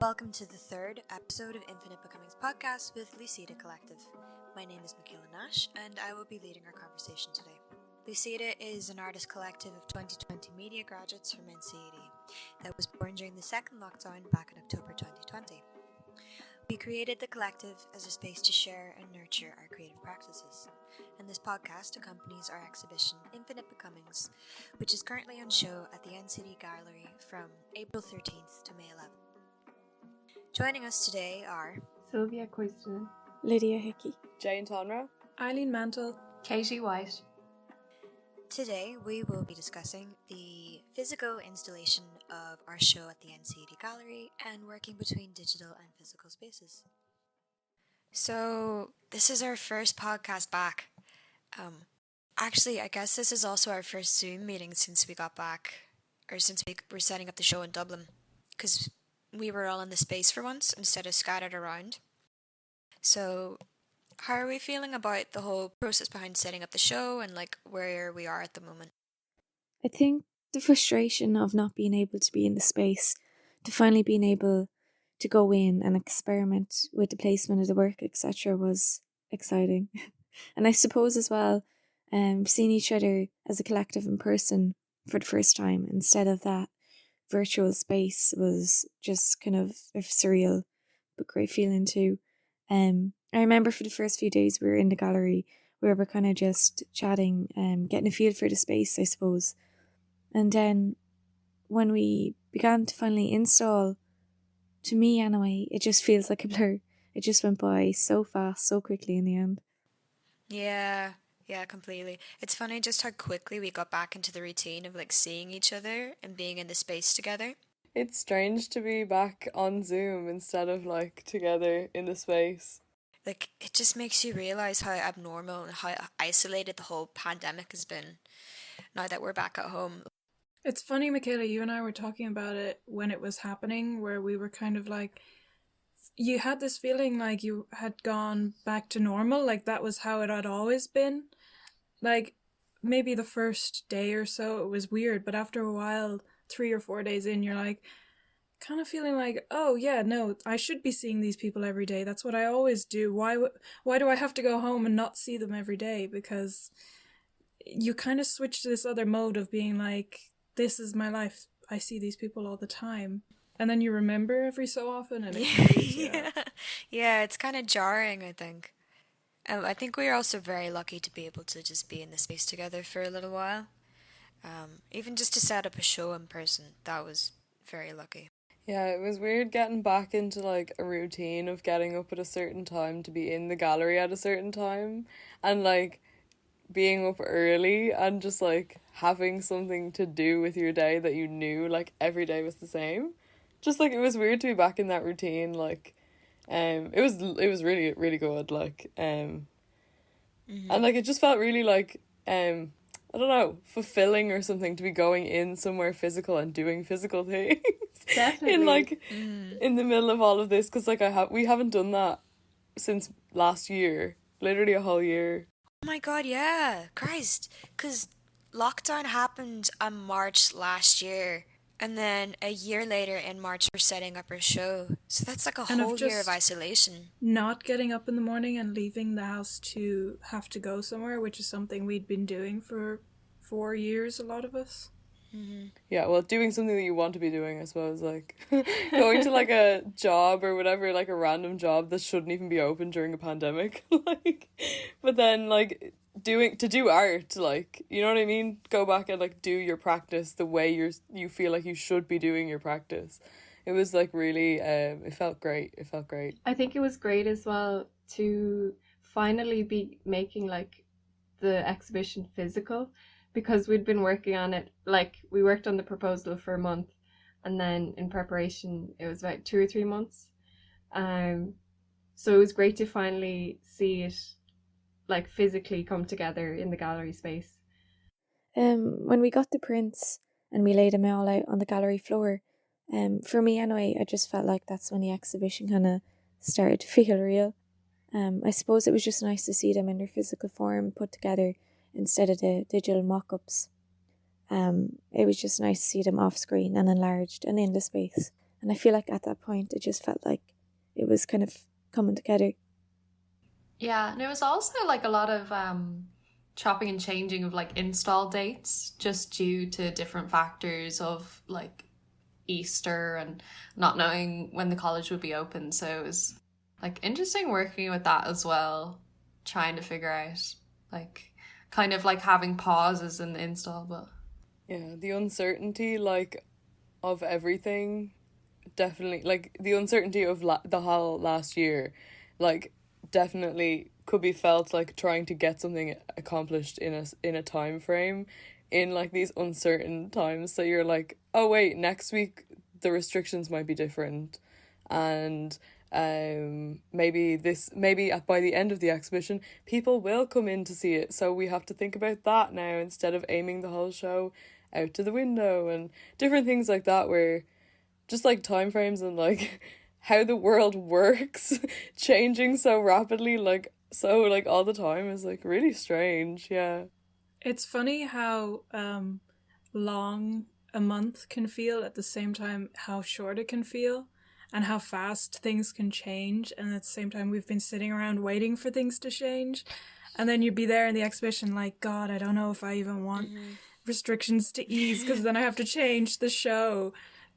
Welcome to the third episode of Infinite Becomings podcast with Lucida Collective. My name is Michaela Nash, and I will be leading our conversation today. Lucida is an artist collective of 2020 media graduates from NCAD that was born during the second lockdown back in October 2020. We created the collective as a space to share and nurture our creative practices, and this podcast accompanies our exhibition Infinite Becomings, which is currently on show at the NCAD Gallery from April 13th to May 11th. Joining us today are Sylvia Coiston, Lydia Hickey, Jane Tonra, Eileen Mantle, Katie White. Today we will be discussing the physical installation of our show at the NCAD Gallery and working between digital and physical spaces. So this is our first podcast back. Actually, I guess this is also our first Zoom meeting since we got back, or since we were setting up the show in Dublin, because we were all in the space for once instead of scattered around. So how are we feeling about the whole process behind setting up the show and where we are at the moment? I think the frustration of not being able to be in the space, to finally being able to go in and experiment with the placement of the work, etc., was exciting. And I suppose as well, seeing each other as a collective in person for the first time instead of that virtual space was just kind of a surreal but great feeling too. I remember for the first few days we were in the gallery, we were kind of just chatting, getting a feel for the space, I suppose. And then when we began to finally install, to me anyway, it just feels like a blur. It just went by so fast, so quickly in the end. Yeah, completely. It's funny just how quickly we got back into the routine of seeing each other and being in the space together. It's strange to be back on Zoom instead of together in the space. It just makes you realise how abnormal and how isolated the whole pandemic has been now that we're back at home. It's funny, Michaela, you and I were talking about it when it was happening, where we were kind of you had this feeling like you had gone back to normal, like that was how it had always been. Maybe the first day or so it was weird, but after a while, 3 or 4 days in, you're kind of feeling oh yeah, no, I should be seeing these people every day. That's what I always do. Why do I have to go home and not see them every day? Because you kind of switch to this other mode of being this is my life. I see these people all the time. And then you remember every so often and Yeah, it's kind of jarring, I think. I think we are also very lucky to be able to just be in the space together for a little while. Even just to set up a show in person, that was very lucky. Yeah, it was weird getting back into a routine of getting up at a certain time to be in the gallery at a certain time and being up early and just having something to do with your day that you knew every day was the same. Just it was weird to be back in that routine. It was really, really good. And it just felt really I don't know, fulfilling or something to be going in somewhere physical and doing physical things. Definitely. In the middle of all of this, because we haven't done that since last year, literally a whole year. Oh my god, yeah, Christ, because lockdown happened on March last year. And then a year later in March, we're setting up our show. So that's a whole year of isolation. Not getting up in the morning and leaving the house to have to go somewhere, which is something we'd been doing for 4 years, a lot of us. Mm-hmm. Yeah, well, doing something that you want to be doing, I suppose, going to a job or whatever, a random job that shouldn't even be open during a pandemic. But then, to do art, you know what I mean? Go back and do your practice the way you feel you should be doing your practice. It was really it felt great. I think it was great as well to finally be making the exhibition physical, because we'd been working on it, we worked on the proposal for a month, and then in preparation it was about 2 or 3 months. So it was great to finally see it physically come together in the gallery space. When we got the prints and we laid them all out on the gallery floor, for me anyway, I just felt that's when the exhibition kind of started to feel real. I suppose it was just nice to see them in their physical form put together instead of the digital mock-ups. It was just nice to see them off screen and enlarged and in the space. And I feel like at that point it just felt like it was kind of coming together. Yeah, and it was also like a lot of chopping and changing of like install dates just due to different factors of like Easter and not knowing when the college would be open. So it was like interesting working with that as well, trying to figure out like kind of like having pauses in the install. But yeah, the uncertainty like of everything, definitely, like the uncertainty of the whole last year, like definitely could be felt like trying to get something accomplished in a time frame in like these uncertain times. So you're like, oh wait, next week the restrictions might be different, and maybe by the end of the exhibition people will come in to see it, so we have to think about that now instead of aiming the whole show out to the window, and different things like that, where just like time frames and like how the world works changing so rapidly, like so like all the time, is like really strange. Yeah, It's funny how long a month can feel, at the same time how short it can feel, and how fast things can change, and at the same time we've been sitting around waiting for things to change, and then you'd be there in the exhibition like, God, I don't know if I even want restrictions to ease, because then I have to change the show.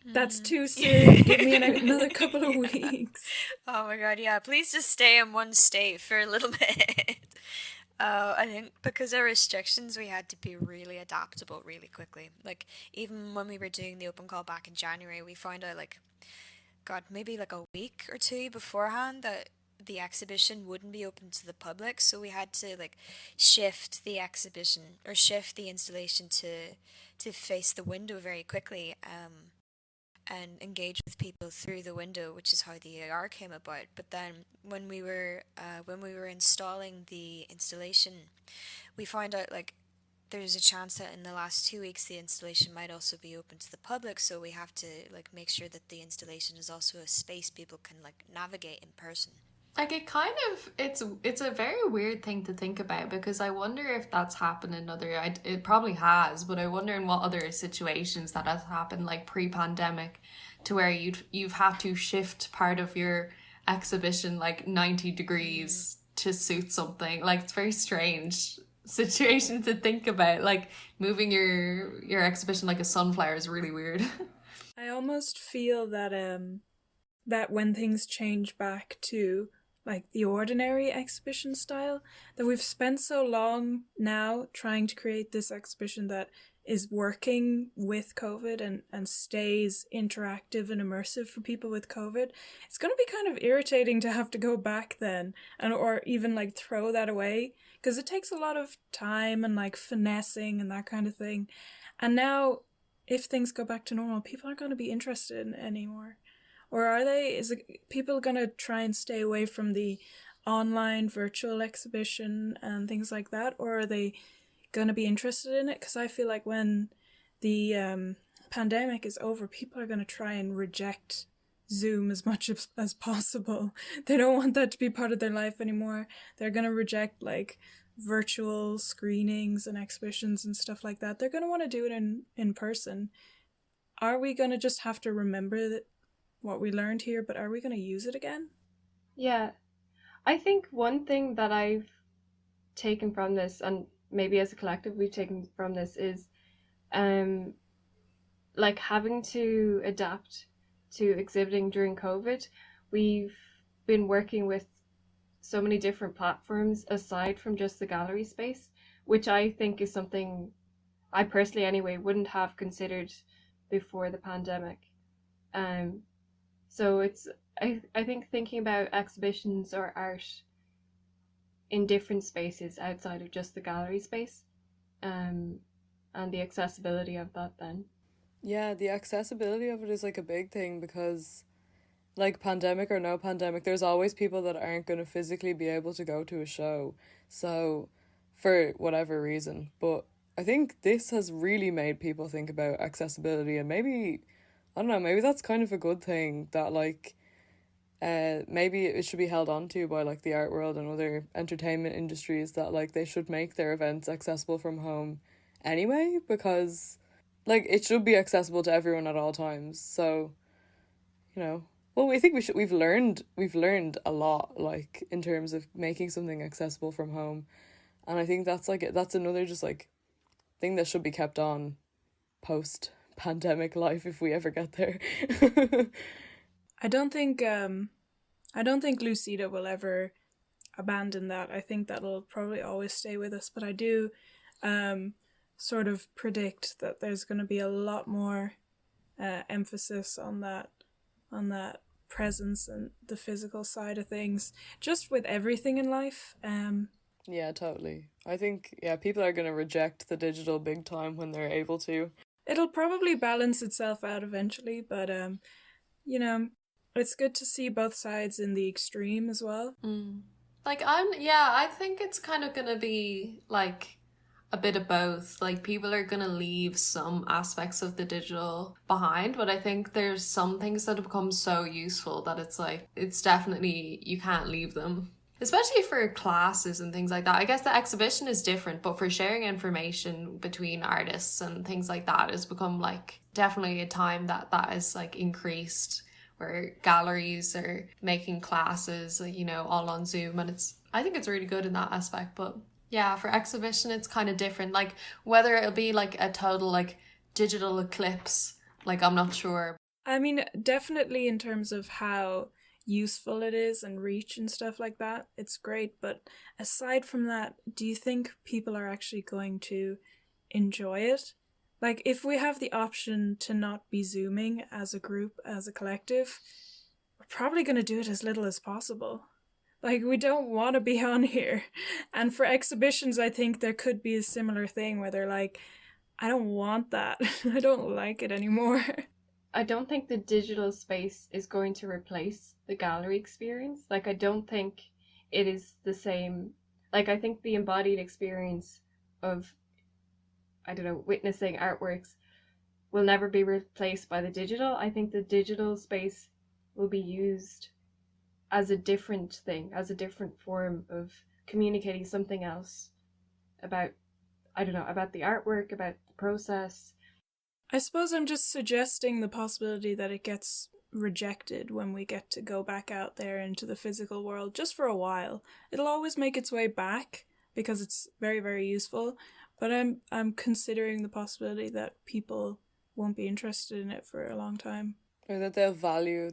That's too soon. Give me another couple of weeks. Oh my god, yeah, please just stay in one state for a little bit. I think because of restrictions, we had to be really adaptable really quickly. Like, even when we were doing the open call back in January, we found out, like, God, maybe like a week or two beforehand that the exhibition wouldn't be open to the public, so we had to, like, shift the exhibition, or shift the installation to face the window very quickly. And engage with people through the window, which is how the AR came about. But then when we were installing the installation, we found out like there's a chance that in the last 2 weeks the installation might also be open to the public, so we have to like make sure that the installation is also a space people can like navigate in person. like it kind of it's a very weird thing to think about, because I wonder if that's happened in it probably has, but I wonder in what other situations that has happened, like pre-pandemic, to where you've had to shift part of your exhibition like 90 degrees to suit something. Like, it's very strange situation to think about, like moving your exhibition like a sunflower is really weird. I almost feel that that when things change back to like the ordinary exhibition style, that we've spent so long now trying to create this exhibition that is working with COVID and stays interactive and immersive for people with COVID, it's going to be kind of irritating to have to go back then, and or even like throw that away, because it takes a lot of time and like finessing and that kind of thing. And now if things go back to normal, people aren't going to be interested in it anymore. Or are they? Is it people going to try and stay away from the online virtual exhibition and things like that? Or are they going to be interested in it? Because I feel like when the pandemic is over, people are going to try and reject Zoom as much as possible. They don't want that to be part of their life anymore. They're going to reject like virtual screenings and exhibitions and stuff like that. They're going to want to do it in person. Are we going to just have to remember that what we learned here, but are we going to use it again? Yeah. I think one thing that I've taken from this, and maybe as a collective we've taken from this, is like having to adapt to exhibiting during COVID. We've been working with so many different platforms aside from just the gallery space, which I think is something I personally anyway wouldn't have considered before the pandemic. So it's I think thinking about exhibitions or art in different spaces outside of just the gallery space, and the accessibility of that then. Yeah, the accessibility of it is like a big thing, because like pandemic or no pandemic, there's always people that aren't going to physically be able to go to a show, so for whatever reason. But I think this has really made people think about accessibility, and maybe, I don't know, maybe that's kind of a good thing, that like maybe it should be held on to by like the art world and other entertainment industries, that like they should make their events accessible from home anyway, because like it should be accessible to everyone at all times. So well, I think we've learned a lot, like, in terms of making something accessible from home. And I think that's another just like thing that should be kept on post pandemic life if we ever get there. I don't think Lucida will ever abandon that. I think that'll probably always stay with us, but I do sort of predict that there's going to be a lot more emphasis on that presence and the physical side of things, just with everything in life. Yeah, totally. I think, people are going to reject the digital big time when they're able to. It'll probably balance itself out eventually, but it's good to see both sides in the extreme as well. Like, I think it's kind of gonna be like a bit of both. Like, people are gonna leave some aspects of the digital behind, but I think there's some things that have become so useful that it's like, it's definitely, you can't leave them. Especially for classes and things like that. I guess the exhibition is different, but for sharing information between artists and things like that has become like definitely a time that is like increased, where galleries are making classes, all on Zoom, and I think it's really good in that aspect. But yeah, for exhibition it's kind of different. Like, whether it'll be like a total like digital eclipse, like, I'm not sure. I mean, definitely in terms of how useful it is and reach and stuff like that, it's great. But aside from that, do you think people are actually going to enjoy it? Like, if we have the option to not be Zooming as a group, as a collective, we're probably going to do it as little as possible. Like, we don't want to be on here. And for exhibitions, I think there could be a similar thing where they're like, I don't want that. I don't like it anymore. I don't think the digital space is going to replace the gallery experience. Like, I don't think it is the same. Like, I think the embodied experience of, witnessing artworks will never be replaced by the digital. I think the digital space will be used as a different thing, as a different form of communicating something else about the artwork, about the process. I suppose I'm just suggesting the possibility that it gets rejected when we get to go back out there into the physical world, just for a while. It'll always make its way back because it's very, very useful, but I'm considering the possibility that people won't be interested in it for a long time. Or that they'll value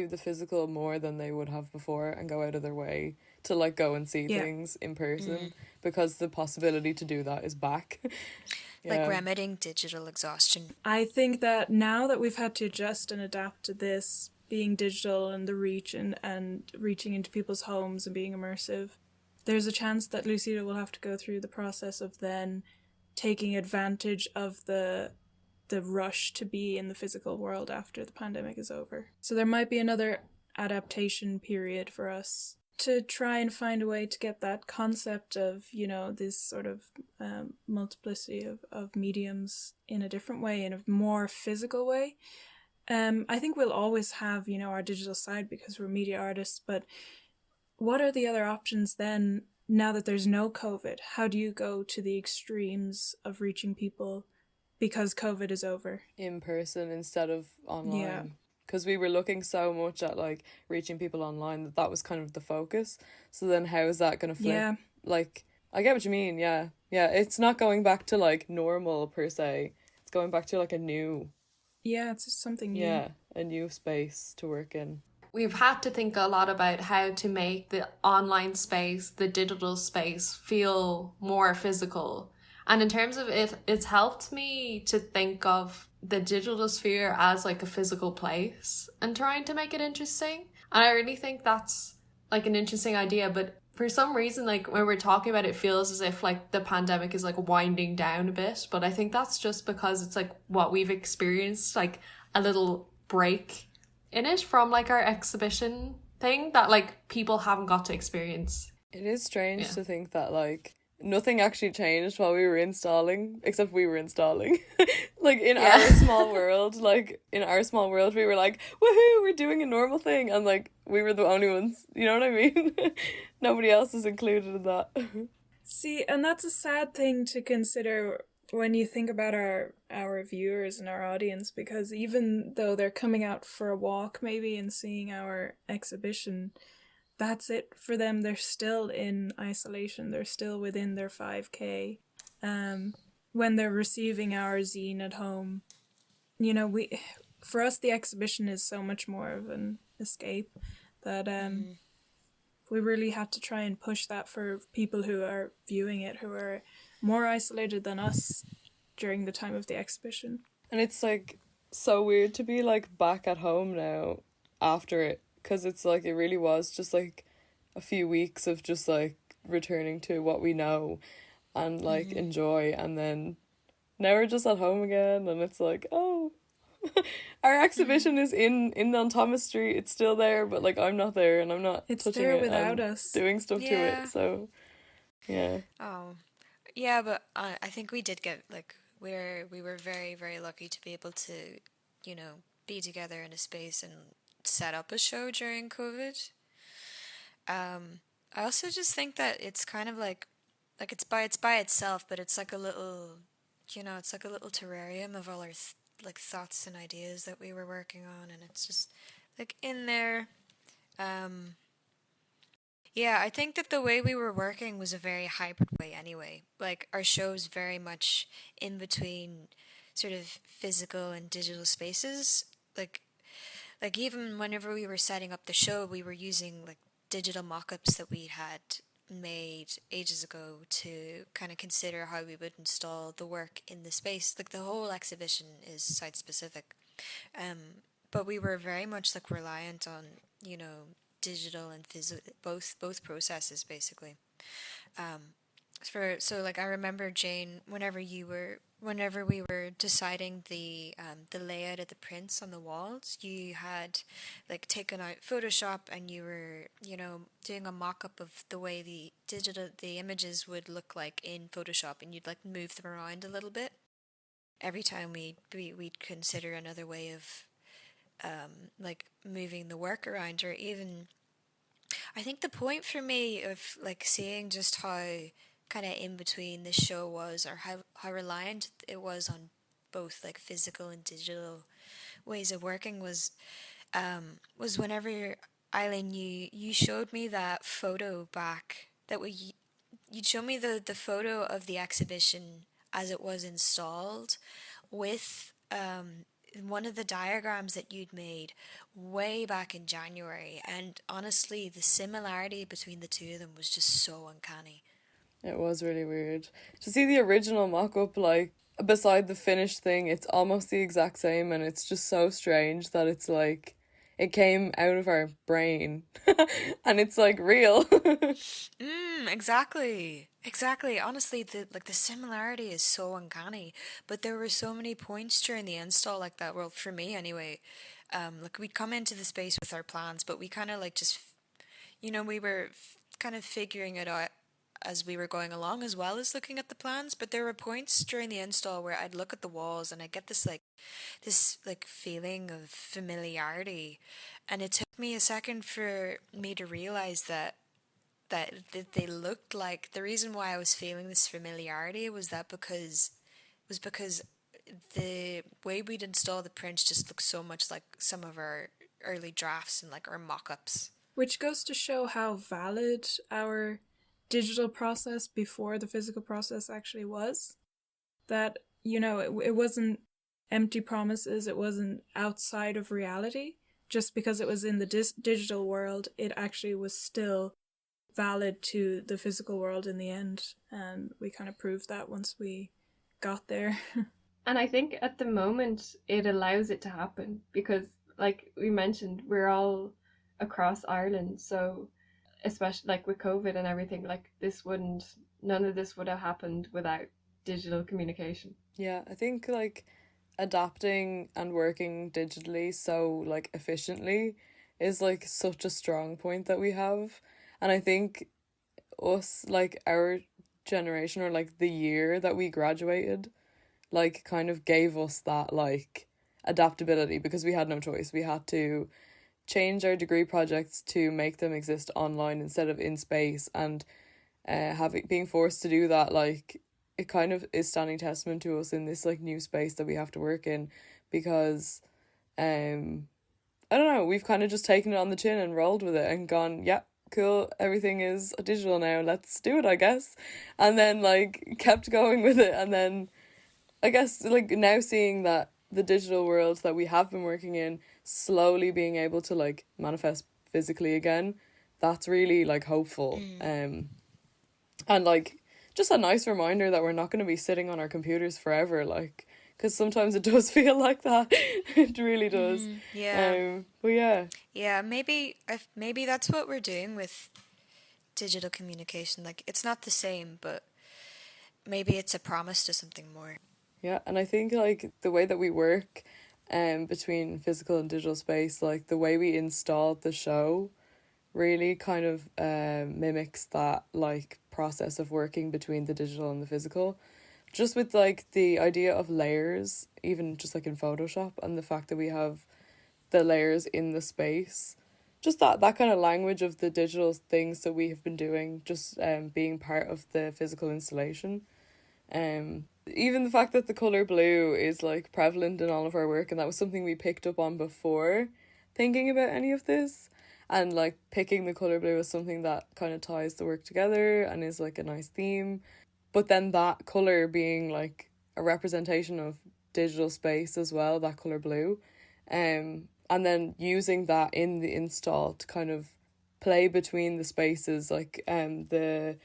the physical more than they would have before and go out of their way to like go and see things in person because the possibility to do that is back. Like remedying digital exhaustion. I think that now that we've had to adjust and adapt to this being digital and the reach and reaching into people's homes and being immersive, there's a chance that Lucida will have to go through the process of then taking advantage of the rush to be in the physical world after the pandemic is over. So there might be another adaptation period for us to try and find a way to get that concept of, this sort of multiplicity of mediums in a different way, in a more physical way. I think we'll always have, our digital side because we're media artists, but what are the other options then now that there's no COVID? How do you go to the extremes of reaching people because COVID is over? In person instead of online. Yeah. Because we were looking so much at like reaching people online that was kind of the focus. So then how is that going to flip? Yeah. Like, I get what you mean, yeah. Yeah, it's not going back to like normal per se. It's going back to like a new... Yeah, it's just something new. Yeah, a new space to work in. We've had to think a lot about how to make the online space, the digital space, feel more physical. And in terms of it, it's helped me to think of the digital sphere as like a physical place and trying to make it interesting. And I really think that's like an interesting idea. But for some reason, like when we're talking about it, it feels as if like the pandemic is like winding down a bit. But I think that's just because it's like what we've experienced, like a little break in it from like our exhibition thing that like people haven't got to experience. It is strange to think that like nothing actually changed while we were installing, except we were installing. Like in our small world, we were like, woohoo, we're doing a normal thing. And like, we were the only ones, you know what I mean? Nobody else is included in that. See, and that's a sad thing to consider when you think about our viewers and our audience, because even though they're coming out for a walk maybe and seeing our exhibition, that's it for them. They're still in isolation. They're still within their 5K. When they're receiving our zine at home, for us the exhibition is so much more of an escape that we really had to try and push that for people who are viewing it, who are more isolated than us during the time of the exhibition. And it's like so weird to be like back at home now after it, because it's like it really was just like a few weeks of just like returning to what we know and like enjoy, and then now we're just at home again, and it's like, oh, our exhibition is in on Thomas Street. It's still there, but like I'm not there, and I'm not It's touching there it without and us. doing stuff to Yeah. it. So yeah. Oh, yeah, but I think we did get like we were very, very lucky to be able to, be together in a space and set up a show during COVID. I also just think that it's kind of like it's by itself, but it's like a little, it's like a little terrarium of all our like thoughts and ideas that we were working on, and it's just like in there. Yeah, I think that the way we were working was a very hybrid way anyway. Like our show's very much in between sort of physical and digital spaces. Like even whenever we were setting up the show, we were using like digital mock-ups that we had made ages ago to kind of consider how we would install the work in the space. Like the whole exhibition is site specific. But we were very much like reliant on, digital and physical, both processes basically. So like I remember Jane, whenever we were deciding the layout of the prints on the walls, you had like taken out Photoshop and you were doing a mock-up of the way the images would look like in Photoshop, and you'd like move them around a little bit every time we'd consider another way of like moving the work around, or even I think the point for me of like seeing just how kind of in between this show was, or how reliant it was on both like physical and digital ways of working was whenever Eileen you showed me that photo back that you'd show me the photo of the exhibition as it was installed with one of the diagrams that you'd made way back in January, and honestly the similarity between the two of them was just so uncanny. It was really weird to see the original mock-up, like beside the finished thing. It's almost the exact same, and it's just so strange that it's like it came out of our brain and it's like real. Exactly. Honestly, the similarity is so uncanny. But there were so many points during the install like that. Well, for me anyway. Like we'd come into the space with our plans, but we kind of like just, we were kind of figuring it out as we were going along, as well as looking at the plans. But there were points during the install where I'd look at the walls and I get this feeling of familiarity, and it took me a second for me to realize that they looked like, the reason why I was feeling this familiarity was because the way we'd install the prints just looked so much like some of our early drafts and like our mock-ups. Which goes to show how valid our digital process before the physical process actually was. That, it wasn't empty promises, it wasn't outside of reality. Just because it was in the digital world, it actually was still valid to the physical world in the end. And we kind of proved that once we got there. And I think at the moment it allows it to happen because, like we mentioned, we're all across Ireland. So especially like with COVID and everything, like none of this would have happened without digital communication. Yeah, I think like adapting and working digitally so like efficiently is like such a strong point that we have. And I think us, like our generation, or like the year that we graduated, like kind of gave us that like adaptability, because we had no choice. We had to change our degree projects to make them exist online instead of in space, and being forced to do that like it kind of is standing testament to us in this like new space that we have to work in, because I don't know, we've kind of just taken it on the chin and rolled with it and gone, yeah, cool, everything is digital now, let's do it, I guess. And then like kept going with it. And then I guess like now seeing that the digital world that we have been working in slowly being able to like manifest physically again, that's really like hopeful. And like just a nice reminder that we're not going to be sitting on our computers forever, like, because sometimes it does feel like that. It really does. Yeah. But yeah. Yeah, maybe that's what we're doing with digital communication. Like, it's not the same, but maybe it's a promise to something more. Yeah, and I think like the way that we work between physical and digital space, like the way we installed the show really kind of mimics that like process of working between the digital and the physical. Just with like the idea of layers, even just like in Photoshop, and the fact that we have the layers in the space, just that kind of language of the digital things that we have been doing, just being part of the physical installation. Even the fact that the colour blue is like prevalent in all of our work, and that was something we picked up on before thinking about any of this, and like picking the colour blue as something that kind of ties the work together and is like a nice theme. But then that colour being like a representation of digital space as well, that colour blue. And then using that in the install to kind of play between the spaces, like the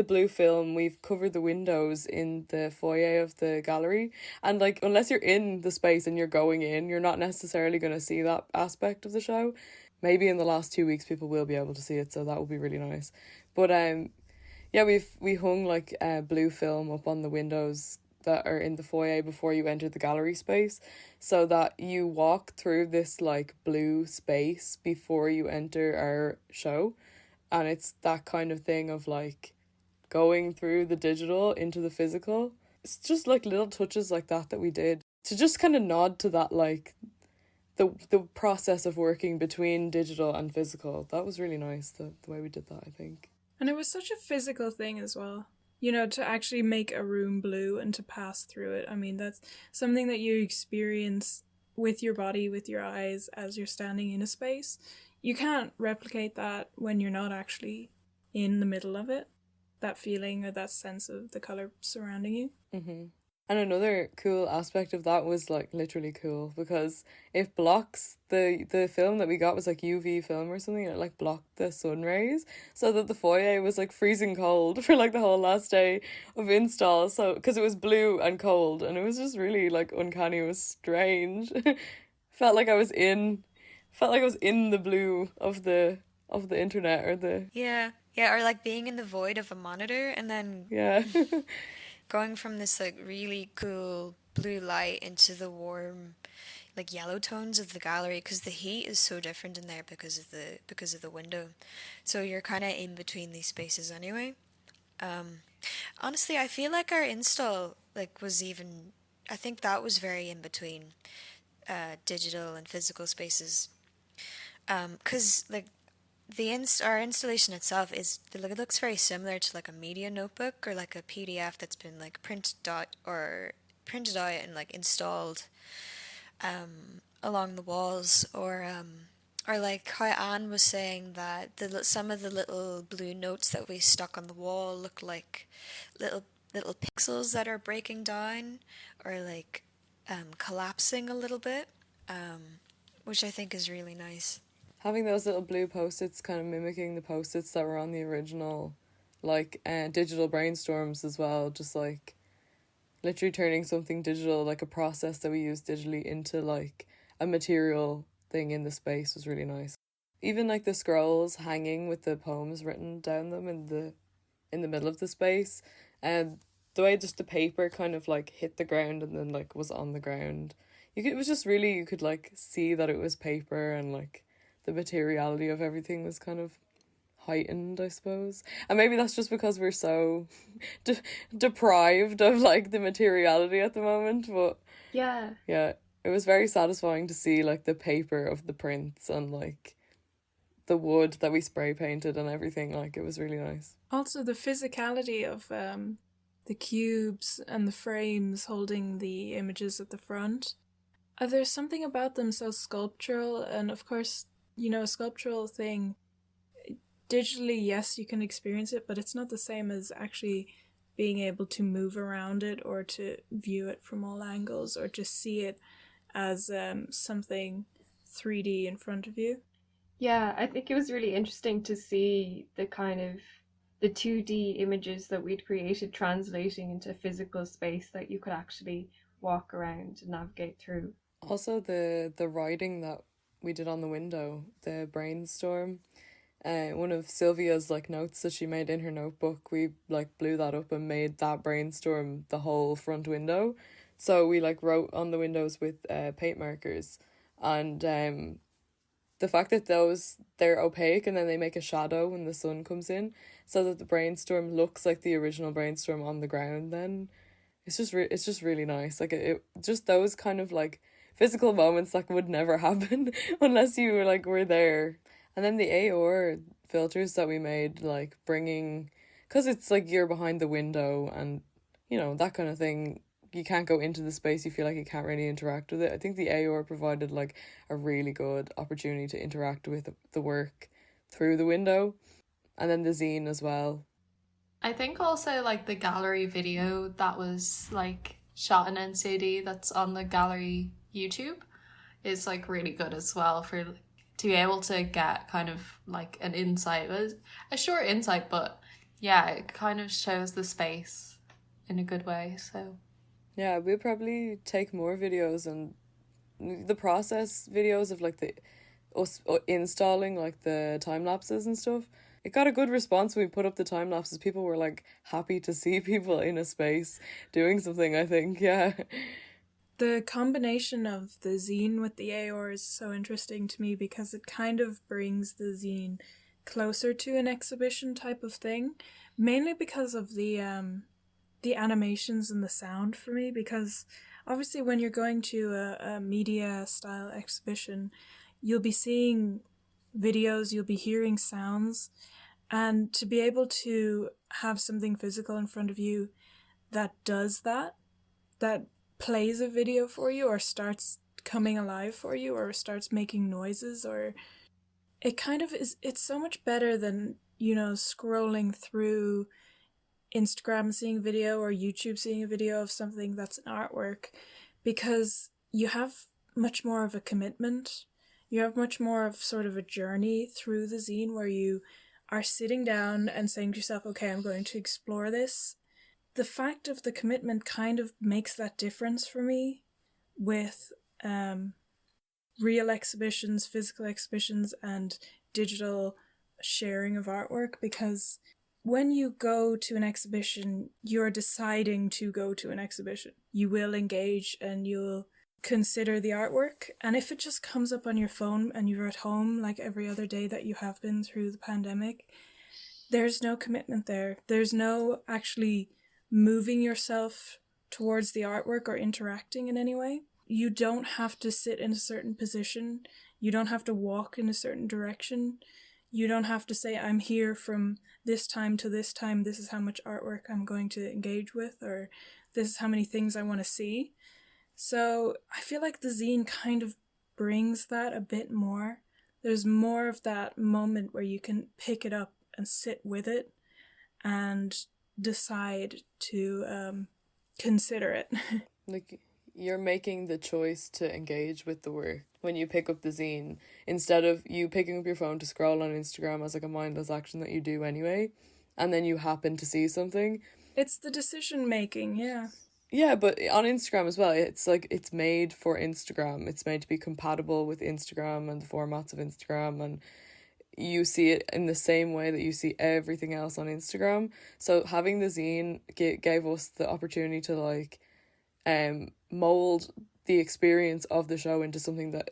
blue film, we've covered the windows in the foyer of the gallery, and like unless you're in the space and you're going in, you're not necessarily going to see that aspect of the show. Maybe in the last 2 weeks people will be able to see it, so that would be really nice. But yeah, we hung like blue film up on the windows that are in the foyer before you enter the gallery space, so that you walk through this like blue space before you enter our show. And it's that kind of thing of like going through the digital into the physical. It's just like little touches like that we did to just kind of nod to that, like the process of working between digital and physical. That was really nice, the way we did that, I think. And it was such a physical thing as well. You know, to actually make a room blue and to pass through it. I mean, that's something that you experience with your body, with your eyes, as you're standing in a space. You can't replicate that when you're not actually in the middle of it. That feeling or that sense of the colour surrounding you. Mm-hmm. And another cool aspect of that was like literally cool, because it blocks the film that we got was like UV film or something, and it like blocked the sun rays, so that the foyer was like freezing cold for like the whole last day of install. So because it was blue and cold, and it was just really like uncanny. It was strange. felt like I was in the blue of the internet, or the Yeah, or like being in the void of a monitor and then going from this like really cool blue light into the warm like yellow tones of the gallery, because the heat is so different in there because of the window. So you're kind of in between these spaces anyway. Honestly, I feel like our install like was even, I think that was very in between digital and physical spaces. Because like our installation itself it looks very similar to like a media notebook or like a PDF that's been like printed out and like installed along the walls, or like how Anne was saying that some of the little blue notes that we stuck on the wall look like little pixels that are breaking down or like collapsing a little bit, which I think is really nice. Having those little blue post-its kind of mimicking the post-its that were on the original like digital brainstorms as well, just like literally turning something digital, like a process that we use digitally, into like a material thing in the space was really nice. Even like the scrolls hanging with the poems written down them in the middle of the space, and the way just the paper kind of like hit the ground and then like was on the ground. It was just really, you could like see that it was paper, and like the materiality of everything was kind of heightened, I suppose. And maybe that's just because we're so deprived of like the materiality at the moment, but yeah, it was very satisfying to see like the paper of the prints and like the wood that we spray painted and everything. Like, it was really nice. Also the physicality of the cubes and the frames holding the images at the front. There's something about them so sculptural, and of course, a sculptural thing, digitally, yes, you can experience it, but it's not the same as actually being able to move around it or to view it from all angles or to see it as something 3D in front of you. Yeah, I think it was really interesting to see the 2D images that we'd created translating into physical space that you could actually walk around and navigate through. Also, the writing that we did on the window, the brainstorm, one of Sylvia's notes that she made in her notebook, we blew that up and made that brainstorm the whole front window. So we wrote on the windows with paint markers, and the fact that they're opaque and then they make a shadow when the sun comes in, so that the brainstorm looks like the original brainstorm on the ground. Then it's just really nice. It just those kind of physical moments that would never happen unless you were there. And then the AR filters that we made, bringing, because it's you're behind the window and that kind of thing, you can't go into the space, you feel like you can't really interact with it. I think the AR provided a really good opportunity to interact with the work through the window. And then the zine as well. I think also the gallery video that was shot in NCAD that's on the gallery YouTube is really good as well, for to be able to get kind of an insight, a short insight, but yeah, it kind of shows the space in a good way. So yeah, we'll probably take more videos and the process videos of us installing the time lapses and stuff. It got a good response when we put up the time lapses. People were happy to see people in a space doing something, I think. Yeah. The combination of the zine with the AR is so interesting to me because it kind of brings the zine closer to an exhibition type of thing, mainly because of the animations and the sound for me, because obviously when you're going to a media style exhibition, you'll be seeing videos, you'll be hearing sounds, and to be able to have something physical in front of you that does that plays a video for you or starts coming alive for you or starts making noises, or it kind of is, it's so much better than scrolling through Instagram seeing a video or YouTube seeing a video of something that's an artwork, because you have much more of a commitment. You have much more of sort of a journey through the zine where you are sitting down and saying to yourself, okay, I'm going to explore this. The fact of the commitment kind of makes that difference for me with real exhibitions, physical exhibitions, and digital sharing of artwork, because when you go to an exhibition, you're deciding to go to an exhibition. You will engage and you'll consider the artwork, and if it just comes up on your phone and you're at home like every other day that you have been through the pandemic, there's no commitment there. There's no actually moving yourself towards the artwork or interacting in any way. You don't have to sit in a certain position. You don't have to walk in a certain direction. You don't have to say, I'm here from this time to this time. This is how much artwork I'm going to engage with, or this is how many things I want to see. So I feel like the zine kind of brings that a bit more. There's more of that moment where you can pick it up and sit with it and decide to consider it. You're making the choice to engage with the work when you pick up the zine, instead of you picking up your phone to scroll on Instagram as a mindless action that you do anyway, and then you happen to see something. It's the decision making, yeah. Yeah, but on Instagram as well, it's it's made for Instagram. It's made to be compatible with Instagram and the formats of Instagram, and you see it in the same way that you see everything else on Instagram. So having the zine gave us the opportunity to mold the experience of the show into something that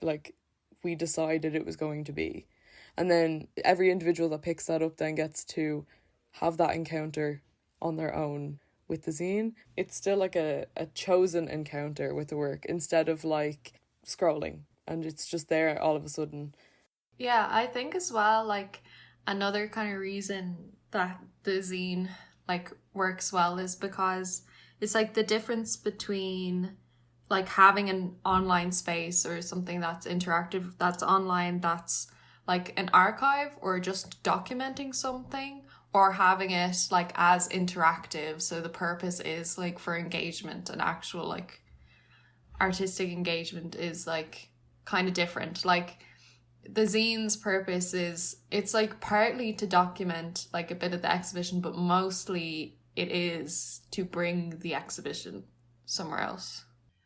we decided it was going to be. And then every individual that picks that up then gets to have that encounter on their own with the zine. It's still a chosen encounter with the work instead of scrolling and it's just there all of a sudden. Yeah, I think as well, another kind of reason that the zine like works well is because it's like the difference between like having an online space or something that's interactive, that's online, that's like an archive or just documenting something, or having it like as interactive. So the purpose is like for engagement and actual like artistic engagement is like kind of different. Like the zine's purpose is it's like partly to document like a bit of the exhibition, but mostly it is to bring the exhibition somewhere else.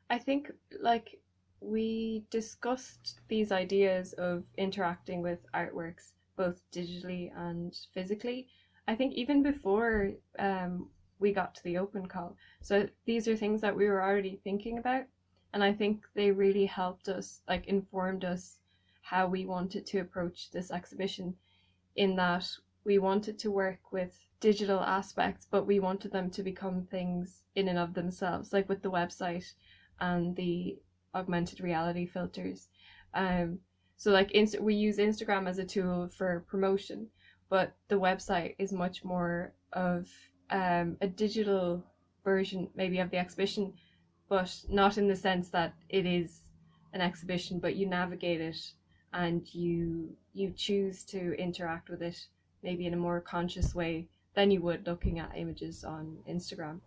I think like we discussed these ideas of interacting with artworks both digitally and physically. I think even before we got to the open call. So these are things that we were already thinking about, and I think they really helped us, like informed us how we wanted to approach this exhibition, in that we wanted to work with digital aspects, but we wanted them to become things in and of themselves, like with the website and the augmented reality filters. So like we use Instagram as a tool for promotion, but the website is much more of a digital version maybe of the exhibition, but not in the sense that it is an exhibition, but you navigate it and you choose to interact with it maybe in a more conscious way than you would looking at images on Instagram.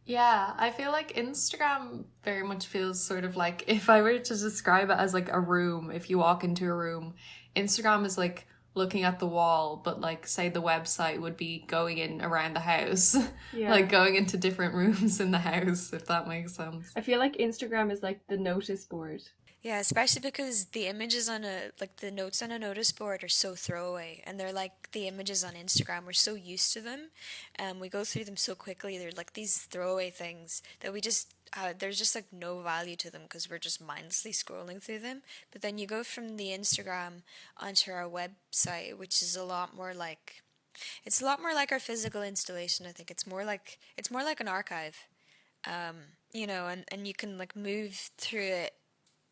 Yeah, I feel like Instagram very much feels sort of like, if I were to describe it as like a room, if you walk into a room, Instagram is like looking at the wall, but like say the website would be going in around the house, Yeah. like going into different rooms in the house, if that makes sense. I feel like Instagram is like the notice board. Yeah, especially because the images on the notes on a notice board are so throwaway, and they're like the images on Instagram. We're so used to them, and we go through them so quickly. They're like these throwaway things that we just there's just like no value to them because we're just mindlessly scrolling through them. But then you go from the Instagram onto our website, which is a lot more like our physical installation. I think it's more like an archive, and you can like move through it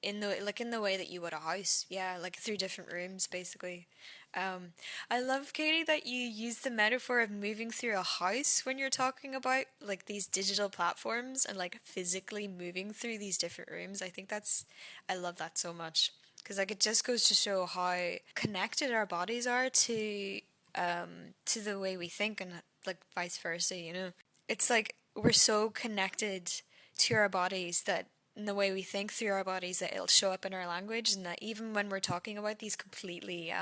in the way that you would a house, like through different rooms basically. I love, Katie, that you use the metaphor of moving through a house when you're talking about like these digital platforms and like physically moving through these different rooms. I love that so much, because like it just goes to show how connected our bodies are to the way we think, and like vice versa. It's like we're so connected to our bodies that in the way we think through our bodies that it'll show up in our language, and that even when we're talking about these completely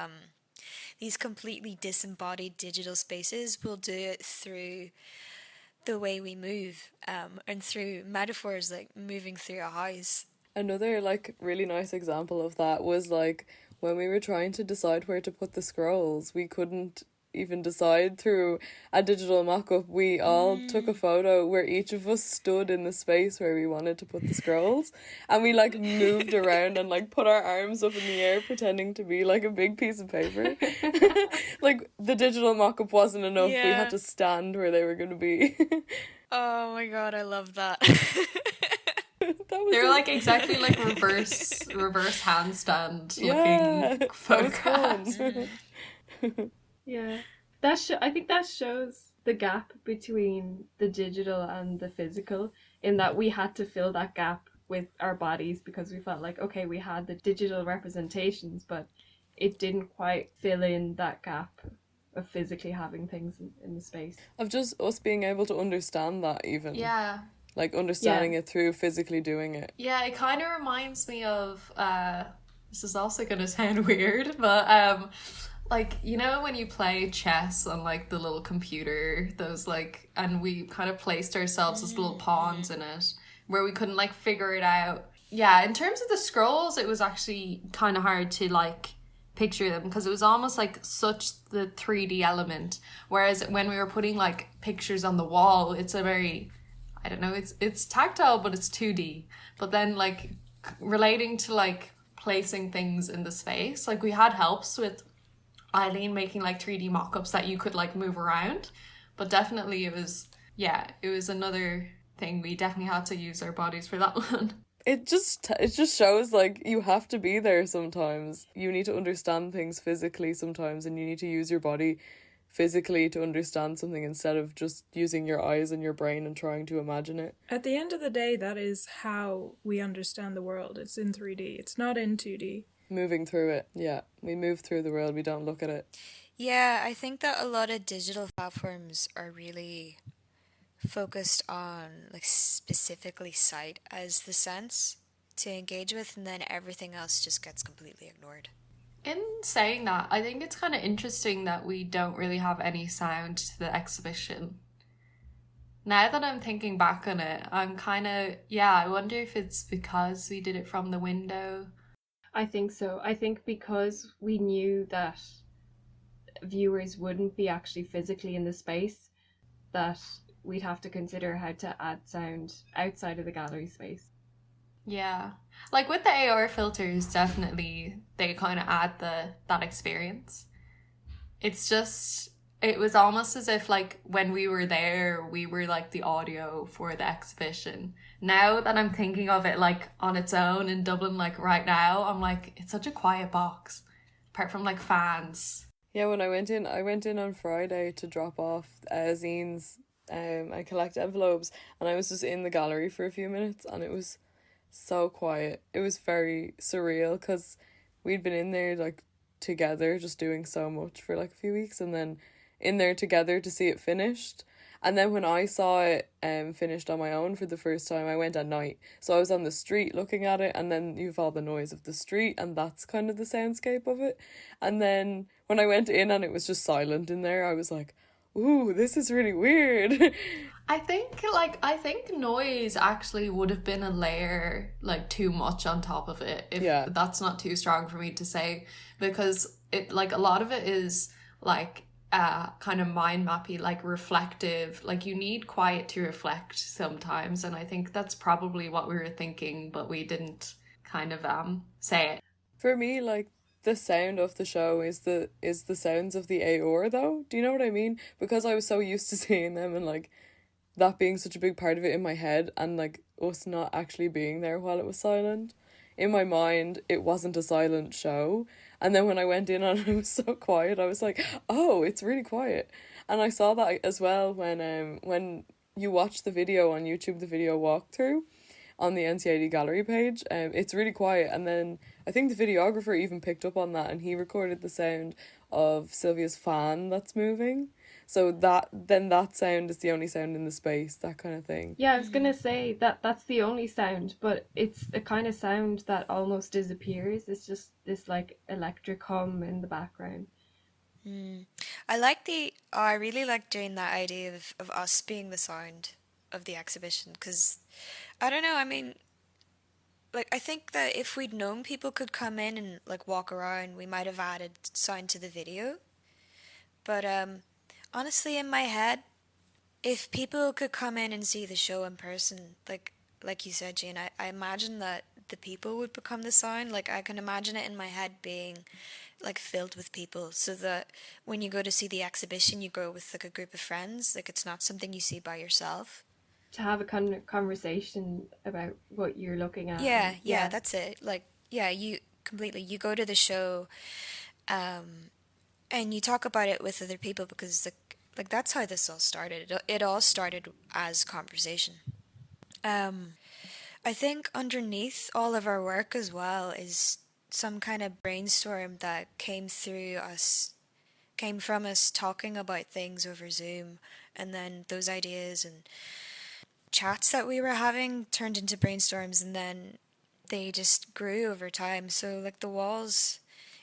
disembodied digital spaces, we'll do it through the way we move, and through metaphors like moving through a house. Another like really nice example of that was like when we were trying to decide where to put the scrolls, we couldn't even decide through a digital mock-up. We all took a photo where each of us stood in the space where we wanted to put the scrolls, and we like moved around and like put our arms up in the air pretending to be like a big piece of paper. Like the digital mock-up wasn't enough. We had to stand where they were going to be. Oh my god, I love that. They're like exactly like reverse handstand looking photographs. Yeah, I think that shows the gap between the digital and the physical, in that we had to fill that gap with our bodies because we felt like, okay, we had the digital representations, but it didn't quite fill in that gap of physically having things in the space. Of just us being able to understand that even. Yeah. Like understanding it through physically doing it. Yeah, it kind of reminds me of, this is also going to sound weird, but like, you know when you play chess on like the little computer, those like, and we kind of placed ourselves as little pawns in it, where we couldn't like figure it out. Yeah, in terms of the scrolls, it was actually kind of hard to like picture them because it was almost like such the 3D element, whereas when we were putting like pictures on the wall, it's a very, I don't know, it's tactile, but it's 2D. But then like relating to like placing things in the space, like we had helps with Eileen making like 3D mock-ups that you could like move around, but definitely it was another thing. We definitely had to use our bodies for that one. It just shows like you have to be there sometimes. You need to understand things physically sometimes, and you need to use your body physically to understand something instead of just using your eyes and your brain and trying to imagine it. At the end of the day, that is how we understand the world. It's in 3D. It's not in 2D. Moving through it, yeah. We move through the world, we don't look at it. Yeah, I think that a lot of digital platforms are really focused on like specifically sight as the sense to engage with, and then everything else just gets completely ignored. In saying that, I think it's kind of interesting that we don't really have any sound to the exhibition. Now that I'm thinking back on it, I'm kind of, I wonder if it's because we did it from the window. I think so. I think because we knew that viewers wouldn't be actually physically in the space, that we'd have to consider how to add sound outside of the gallery space. Yeah. Like with the AR filters, definitely they kind of add that experience. It's just, it was almost as if like when we were there, we were like the audio for the exhibition. Now that I'm thinking of it like on its own in Dublin, like right now, I'm like, it's such a quiet box, apart from like fans. Yeah, when I went in on Friday to drop off zines and collect envelopes, and I was just in the gallery for a few minutes, and it was so quiet. It was very surreal because we'd been in there like together just doing so much for like a few weeks, and then in there together to see it finished. And then when I saw it finished on my own for the first time, I went at night, so I was on the street looking at it, and then you've all the noise of the street, and that's kind of the soundscape of it. And then when I went in and it was just silent in there, I was like, ooh, this is really weird. I think noise actually would have been a layer like too much on top of it, if that's not too strong for me to say, because it like a lot of it is like kind of mind mappy, like reflective, like you need quiet to reflect sometimes, and I think that's probably what we were thinking, but we didn't kind of say it. For me, like the sound of the show is the sounds of the AOR though. Do you know what I mean? Because I was so used to seeing them and like that being such a big part of it in my head, and like us not actually being there while it was silent. In my mind, it wasn't a silent show. And then when I went in and it was so quiet, I was like, oh, it's really quiet. And I saw that as well when you watch the video on YouTube, the video walkthrough on the NCAD gallery page. It's really quiet. And then I think the videographer even picked up on that, and he recorded the sound of Sylvia's fan that's moving. So that sound is the only sound in the space, that kind of thing. Yeah, I was going to say that's the only sound, but it's a kind of sound that almost disappears. It's just this like electric hum in the background. I really like doing that idea of us being the sound of the exhibition, because I don't know, I mean, like I think that if we'd known people could come in and like walk around, we might have added sound to the video. But honestly, in my head, if people could come in and see the show in person, like you said, Jane, I imagine that the people would become the sound. Like I can imagine it in my head being like filled with people, so that when you go to see the exhibition, you go with like a group of friends. Like it's not something you see by yourself. To have a kind of conversation about what you're looking at. Yeah, that's it. Like, yeah, you go to the show, and you talk about it with other people, because like that's how this all started. It all started as conversation. I think underneath all of our work as well is some kind of brainstorm that came from us talking about things over Zoom, and then those ideas and chats that we were having turned into brainstorms, and then they just grew over time. So like the walls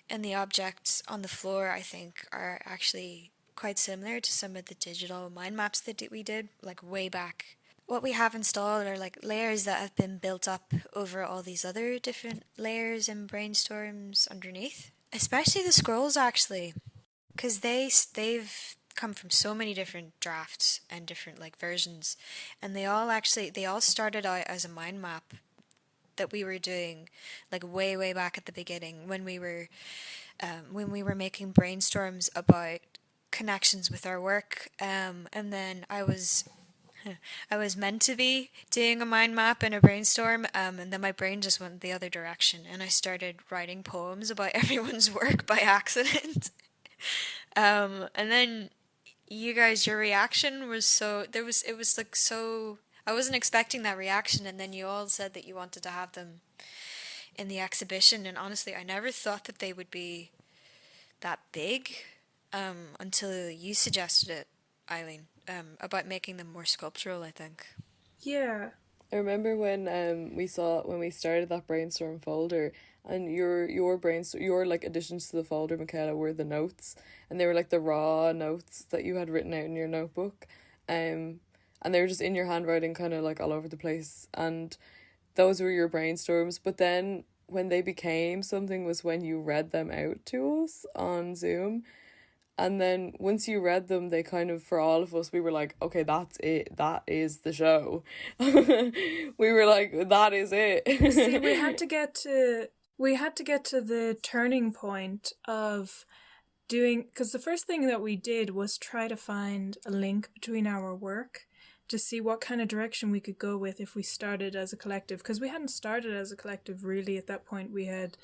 and the objects on the floor, I think, are actually quite similar to some of the digital mind maps that we did like way back. What we have installed are like layers that have been built up over all these other different layers and brainstorms underneath, especially the scrolls actually, because they've come from so many different drafts and different like versions, and they all started out as a mind map that we were doing like way back at the beginning when we were making brainstorms about connections with our work, and then I was meant to be doing a mind map and a brainstorm, and then my brain just went the other direction, and I started writing poems about everyone's work by accident. And then you guys, your reaction was so, it was like so, I wasn't expecting that reaction, and then you all said that you wanted to have them in the exhibition, and honestly, I never thought that they would be that big, until you suggested it, Eileen, about making them more sculptural, I think. Yeah. I remember when we started that brainstorm folder, and your like additions to the folder, Michaela, were the notes, and they were like the raw notes that you had written out in your notebook, and they were just in your handwriting, kind of like all over the place, and those were your brainstorms. But then when they became something was when you read them out to us on Zoom. And then once you read them, they kind of, for all of us, we were like, okay, that's it. That is the show. We were like, that is it. See, we had to get to the turning point of doing, because the first thing that we did was try to find a link between our work to see what kind of direction we could go with if we started as a collective, because we hadn't started as a collective really at that point. We had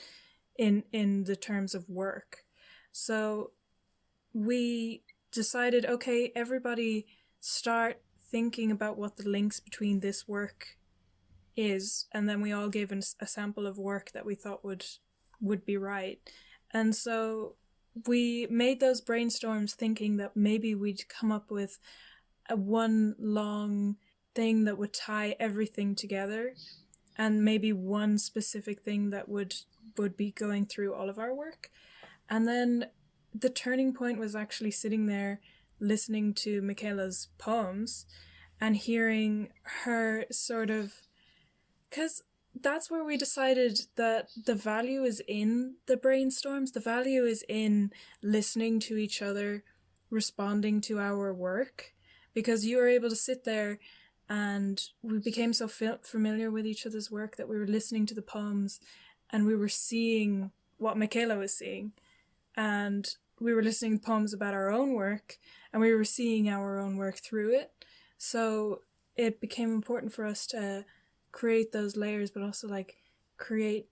in the terms of work. So we decided, okay, everybody start thinking about what the links between this work is, and then we all gave a sample of work that we thought would be right. And so we made those brainstorms thinking that maybe we'd come up with a one long thing that would tie everything together, and maybe one specific thing that would be going through all of our work. And then the turning point was actually sitting there listening to Michaela's poems and hearing her sort of, because that's where we decided that the value is in the brainstorms. The value is in listening to each other, responding to our work, because you were able to sit there and we became so familiar with each other's work that we were listening to the poems and we were seeing what Michaela was seeing. And we were listening to poems about our own work and we were seeing our own work through it. So it became important for us to create those layers, but also like create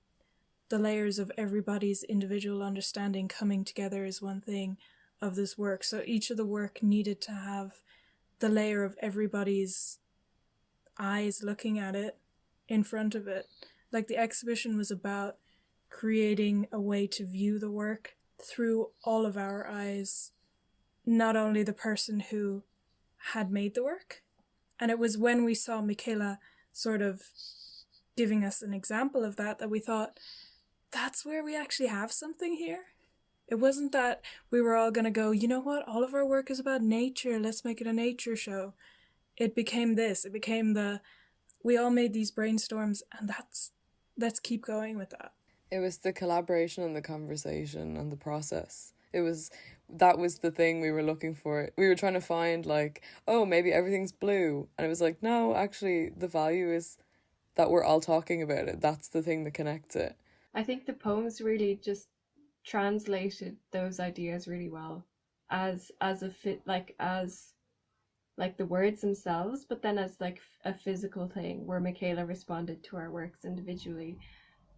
the layers of everybody's individual understanding coming together as one thing of this work. So each of the work needed to have the layer of everybody's eyes looking at it in front of it. Like the exhibition was about creating a way to view the work through all of our eyes, not only the person who had made the work. And it was when we saw Michaela sort of giving us an example of that we thought, that's where we actually have something here. It wasn't that we were all going to go, you know what, all of our work is about nature, let's make it a nature show. It became this. It became we all made these brainstorms, and let's keep going with that. It was the collaboration and the conversation and the process. That was the thing we were looking for. We were trying to find like, oh, maybe everything's blue. And it was like, no, actually the value is that we're all talking about it. That's the thing that connects it. I think the poems really just translated those ideas really well as a fit, like the words themselves, but then as like a physical thing where Michaela responded to our works individually,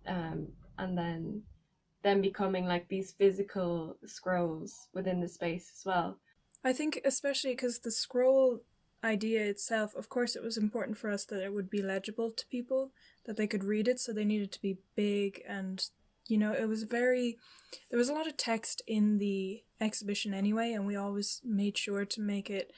and then becoming like these physical scrolls within the space as well. I think especially because the scroll idea itself, of course it was important for us that it would be legible to people, that they could read it, so they needed to be big, and there was a lot of text in the exhibition anyway, and we always made sure to make it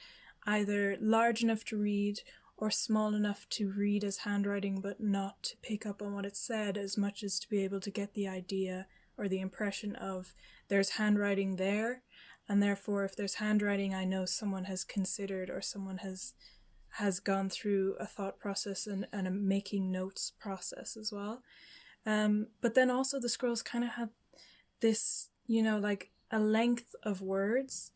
either large enough to read or small enough to read as handwriting but not to pick up on what it said as much as to be able to get the idea or the impression of there's handwriting there, and therefore if there's handwriting, I know someone has considered or someone has gone through a thought process and a making notes process as well. But then also the scrolls kind of had this, like a length of words.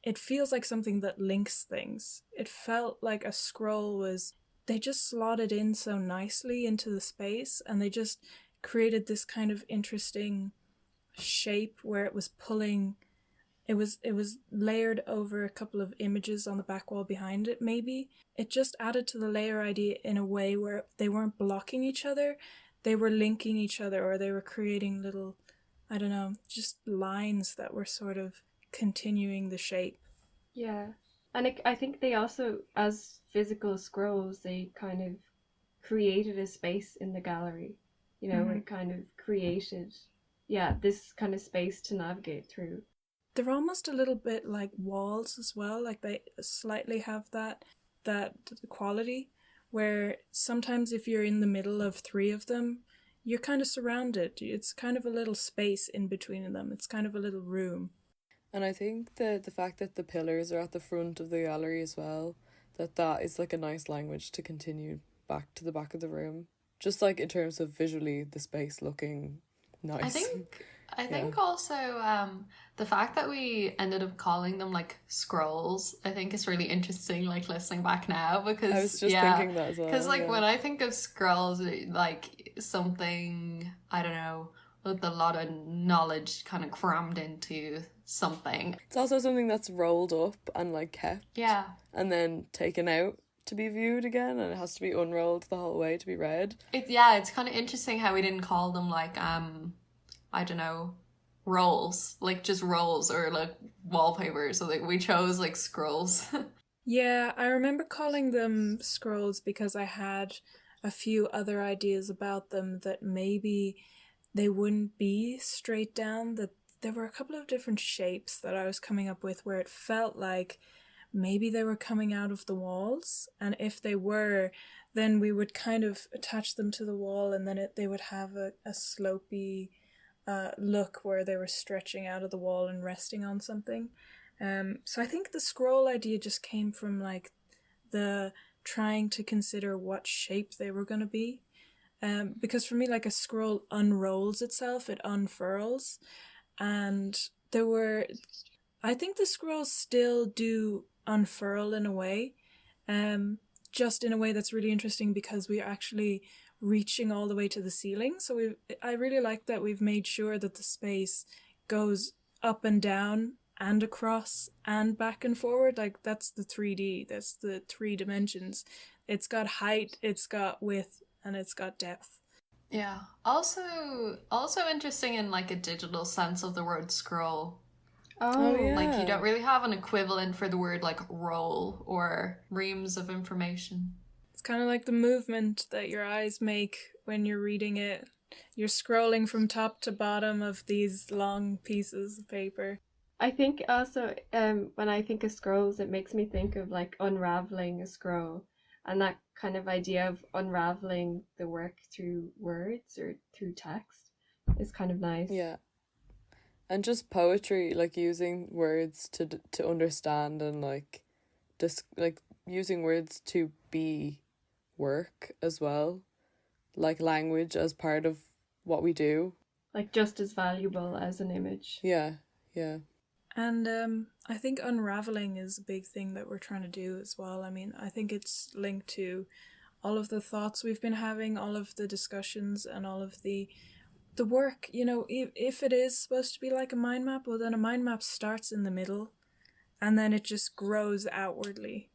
It feels like something that links things. It felt like a scroll they just slotted in so nicely into the space, and they just created this kind of interesting shape where it was pulling. It was layered over a couple of images on the back wall behind it, maybe. It just added to the layer idea in a way where they weren't blocking each other. They were linking each other, or they were creating little, I don't know, just lines that were sort of continuing the shape Yeah. And I think they also, as physical scrolls, they kind of created a space in the gallery. You know, Mhm. it kind of created, yeah, this kind of space to navigate through. They're almost a little bit like walls as well. Like they slightly have that quality where sometimes if you're in the middle of three of them, you're kind of surrounded. It's kind of a little space in between them. It's kind of a little room. And I think the fact that the pillars are at the front of the gallery as well, that is like a nice language to continue back to the back of the room. Just like in terms of visually the space looking nice. I think also the fact that we ended up calling them like scrolls, I think is really interesting, like listening back now, because I was just thinking that as well. Because like when I think of scrolls, like something, I don't know, with a lot of knowledge kind of crammed into something. It's also something that's rolled up and like kept. Yeah. And then taken out to be viewed again, and it has to be unrolled the whole way to be read. It's kind of interesting how we didn't call them like I don't know, rolls, like just rolls or like wallpaper. So like we chose like scrolls. Yeah, I remember calling them scrolls because I had a few other ideas about them that maybe they wouldn't be straight down, that there were a couple of different shapes that I was coming up with where it felt like maybe they were coming out of the walls, and if they were, then we would kind of attach them to the wall, and then they would have a slopey look where they were stretching out of the wall and resting on something. So I think the scroll idea just came from like the trying to consider what shape they were going to be. Because for me, like a scroll unrolls itself, it unfurls. And I think the scrolls still do unfurl in a way, just in a way that's really interesting because we're actually reaching all the way to the ceiling. So I really like that we've made sure that the space goes up and down and across and back and forward. Like that's the 3D, that's the 3 dimensions. It's got height, it's got width, and it's got depth. Yeah. Also interesting in like a digital sense of the word scroll. Oh, yeah. Like you don't really have an equivalent for the word like roll or reams of information. It's kind of like the movement that your eyes make when you're reading it. You're scrolling from top to bottom of these long pieces of paper. I think also when I think of scrolls, it makes me think of like unraveling a scroll, and that kind of idea of unraveling the work through words or through text is kind of nice. Yeah. And just poetry, like using words to understand, and like just like using words to be work as well, like language as part of what we do. Like just as valuable as an image. Yeah. And I think unraveling is a big thing that we're trying to do as well. I mean, I think it's linked to all of the thoughts we've been having, all of the discussions, and all of the work. You know, if it is supposed to be like a mind map, well then a mind map starts in the middle and then it just grows outwardly.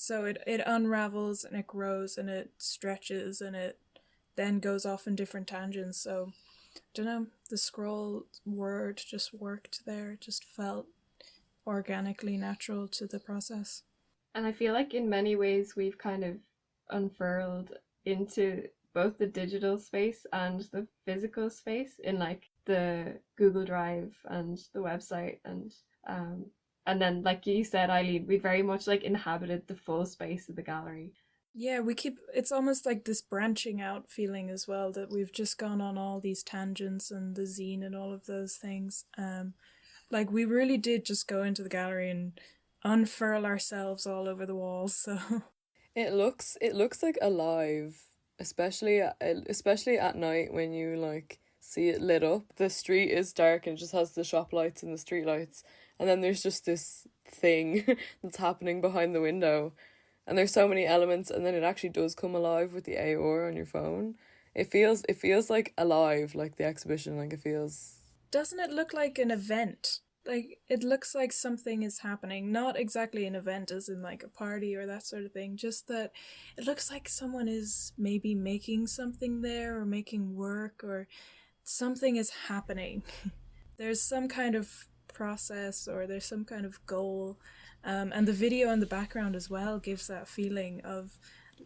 So it unravels and it grows and it stretches and it then goes off in different tangents. So I don't know, the scroll word just worked there. It just felt organically natural to the process. And I feel like in many ways we've kind of unfurled into both the digital space and the physical space in like the Google Drive and the website, and then like you said, Eileen, we very much like inhabited the full space of the gallery. Yeah, it's almost like this branching out feeling as well, that we've just gone on all these tangents and the zine and all of those things. Like we really did just go into the gallery and unfurl ourselves all over the walls. So It looks like alive, especially at night when you like see it lit up. The street is dark and it just has the shop lights and the street lights, and then there's just this thing that's happening behind the window, and there's so many elements, and then it actually does come alive with the AR on your phone. It feels like alive, like the exhibition, like it feels. doesn't it look like an event? Like, it looks like something is happening. Not exactly an event as in like a party or that sort of thing, just that it looks like someone is maybe making something there or making work or something is happening. There's some kind of process or there's some kind of goal, And the video in the background as well gives that feeling of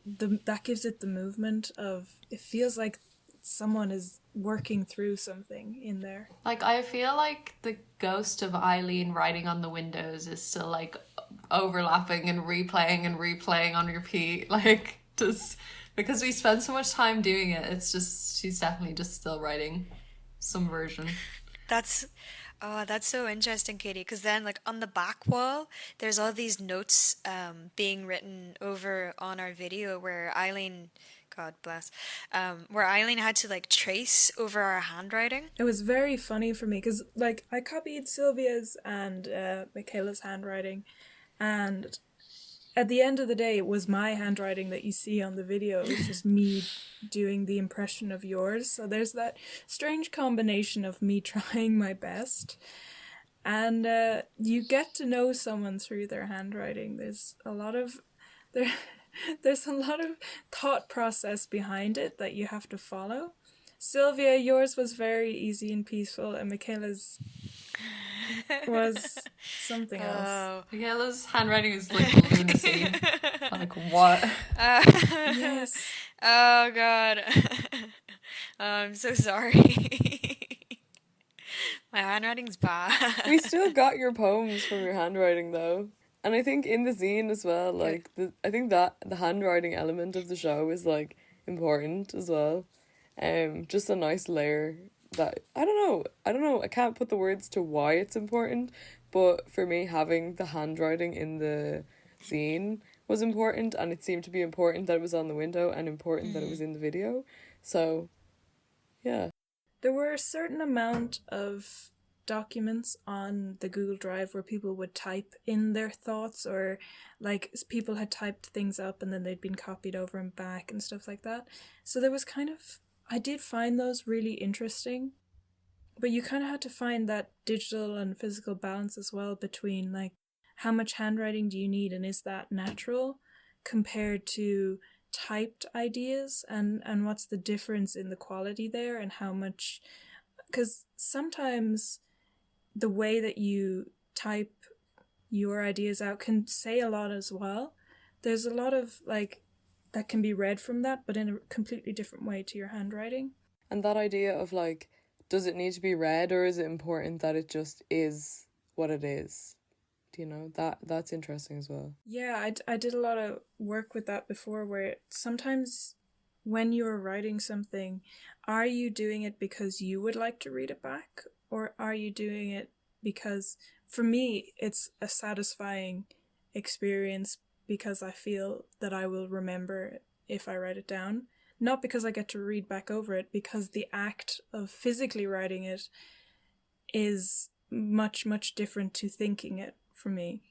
that gives it the movement of, it feels like someone is working through something in there. Like, I feel like the ghost of Eileen writing on the windows is still like overlapping and replaying on repeat, like, just because we spend so much time doing it. It's just, she's definitely just still writing some version. That's that's so interesting, Katie, because then like on the back wall, there's all these notes being written over on our video where Eileen, God bless, where Eileen had to like trace over our handwriting. It was very funny for me because like I copied Sylvia's and Michaela's handwriting, and at the end of the day, it was my handwriting that you see on the video. It was just me doing the impression of yours. So there's that strange combination of me trying my best. And you get to know someone through their handwriting. There's a lot of thought process behind it that you have to follow. Sylvia, yours was very easy and peaceful, and Michaela's was something else. Michaela's handwriting is like lunacy. Like, what? Yes. Oh God. I'm so sorry. My handwriting's bad. We still got your poems from your handwriting though. And I think in the zine as well, like I think that the handwriting element of the show is like important as well. Just a nice layer that I don't know, I can't put the words to why it's important, but for me having the handwriting in the zine was important, and it seemed to be important that it was on the window and important that it was in the video. So yeah. There were a certain amount of documents on the Google Drive where people would type in their thoughts, or like people had typed things up and then they'd been copied over and back and stuff like that. So there was kind of, I did find those really interesting, but you kind of had to find that digital and physical balance as well between like how much handwriting do you need and is that natural compared to typed ideas, and what's the difference in the quality there, and how much, because sometimes the way that you type your ideas out can say a lot as well. There's a lot of like that can be read from that, but in a completely different way to your handwriting. And that idea of like, does it need to be read, or is it important that it just is what it is? You know, that's interesting as well. Yeah, I did a lot of work with that before, where sometimes when you're writing something, are you doing it because you would like to read it back, or are you doing it because, for me, it's a satisfying experience because I feel that I will remember it if I write it down. Not because I get to read back over it, because the act of physically writing it is much, much different to thinking it for me.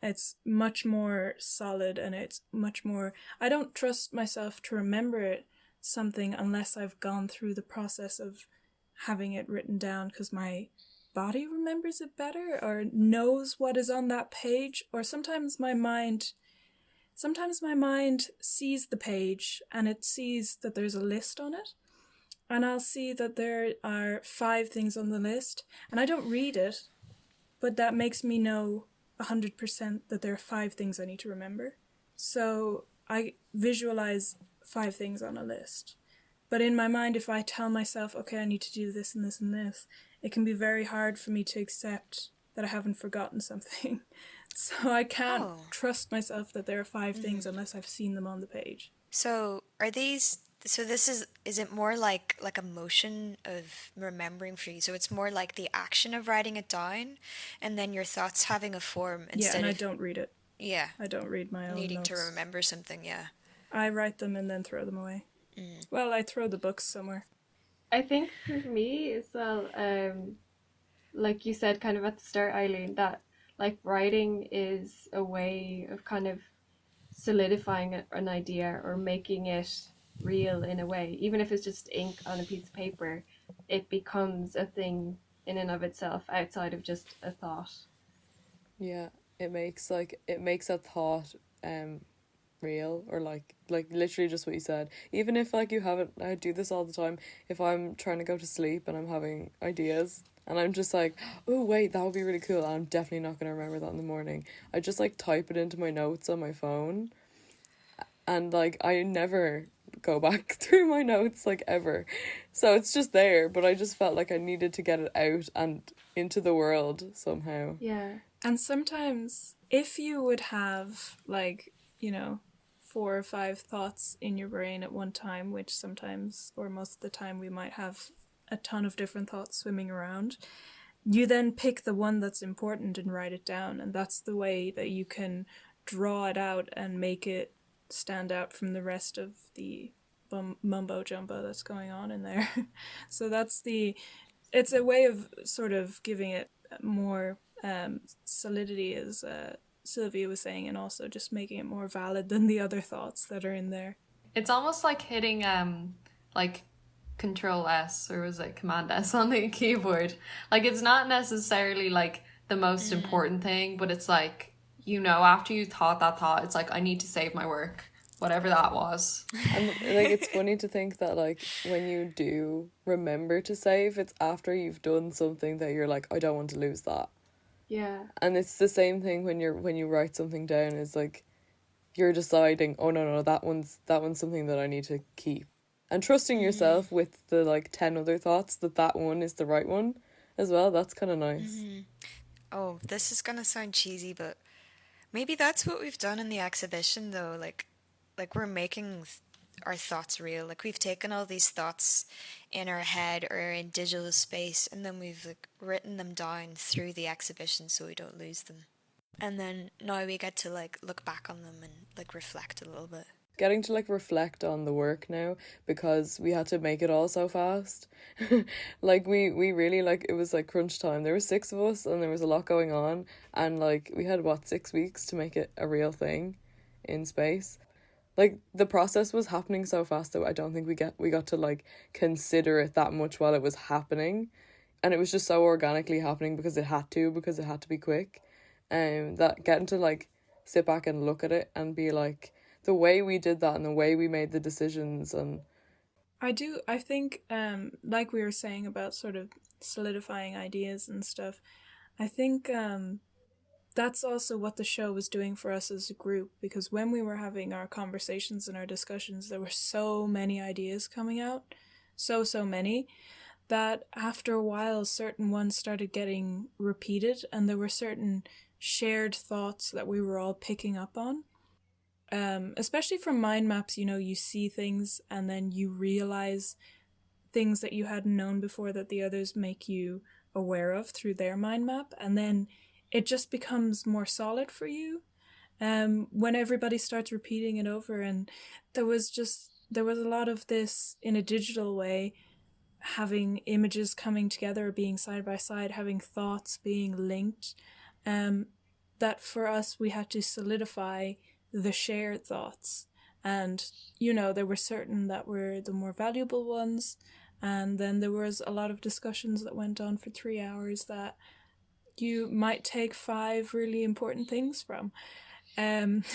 It's much more solid, and it's much more, I don't trust myself to remember it, something, unless I've gone through the process of having it written down, because my body remembers it better or knows what is on that page. Or sometimes my mind sees the page and it sees that there's a list on it, and I'll see that there are 5 things on the list, and I don't read it, but that makes me know 100% that there are 5 things I need to remember. So I visualize 5 things on a list. But in my mind, if I tell myself, okay, I need to do this and this and this, it can be very hard for me to accept that I haven't forgotten something. So I can't trust myself that there are 5 things unless I've seen them on the page. So are these, so this is it more like a motion of remembering for you? So it's more like the action of writing it down, and then your thoughts having a form instead and I of... don't read it. Yeah. I don't read my own needing notes. to remember something, yeah. I write them and then throw them away. Well, I throw the books somewhere. I think for me as well, like you said kind of at the start, Eileen, that like writing is a way of kind of solidifying an idea or making it real in a way. Even if it's just ink on a piece of paper, it becomes a thing in and of itself outside of just a thought. Yeah, it makes a thought real, or like literally just what you said. Even if like you haven't, I do this all the time. If I'm trying to go to sleep and I'm having ideas and I'm just like, oh wait, that would be really cool, and I'm definitely not going to remember that in the morning, I just like type it into my notes on my phone, and like I never go back through my notes like ever, so it's just there. But I just felt like I needed to get it out and into the world somehow. Yeah. And sometimes, if you would have, like, 4 or 5 thoughts in your brain at one time, which sometimes, or most of the time, we might have a ton of different thoughts swimming around, you then pick the one that's important and write it down. And that's the way that you can draw it out and make it stand out from the rest of the mumbo jumbo that's going on in there. So it's a way of sort of giving it more solidity, as Sylvia was saying, and also just making it more valid than the other thoughts that are in there. It's almost like hitting like Control S, or was it Command S on the keyboard? Like, it's not necessarily like the most important thing, but it's like, after you thought that thought, it's like, I need to save my work, whatever that was. And like, it's funny to think that like when you do remember to save, it's after you've done something that you're like, I don't want to lose that. Yeah. And it's the same thing when you write something down. Is like you're deciding, oh no, that one's something that I need to keep, and trusting yourself with the like 10 other thoughts that one is the right one as well. That's kind of nice. Oh, this is gonna sound cheesy, but maybe that's what we've done in the exhibition, though. Like we're making our thoughts real. Like, we've taken all these thoughts in our head or in digital space, and then we've like written them down through the exhibition so we don't lose them. And then now we get to like look back on them and like reflect a little bit. Getting to like reflect on the work now, because we had to make it all so fast. Like we really, like, it was like crunch time. There were 6 of us and there was a lot going on, and like we had 6 weeks to make it a real thing in space. Like, the process was happening so fast that I don't think we got to like consider it that much while it was happening, and it was just so organically happening because it had to be quick. That getting to like sit back and look at it and be like, the way we did that and the way we made the decisions. And I think like we were saying about sort of solidifying ideas and stuff, I think that's also what the show was doing for us as a group, because when we were having our conversations and our discussions, there were so many ideas coming out, so many, that after a while certain ones started getting repeated, and there were certain shared thoughts that we were all picking up on. Especially from mind maps, you see things and then you realize things that you hadn't known before that the others make you aware of through their mind map, and then it just becomes more solid for you when everybody starts repeating it over. And there was a lot of this in a digital way, having images coming together, being side by side, having thoughts being linked, that for us we had to solidify the shared thoughts. And there were certain that were the more valuable ones, and then there was a lot of discussions that went on for 3 hours that you might take 5 really important things from. But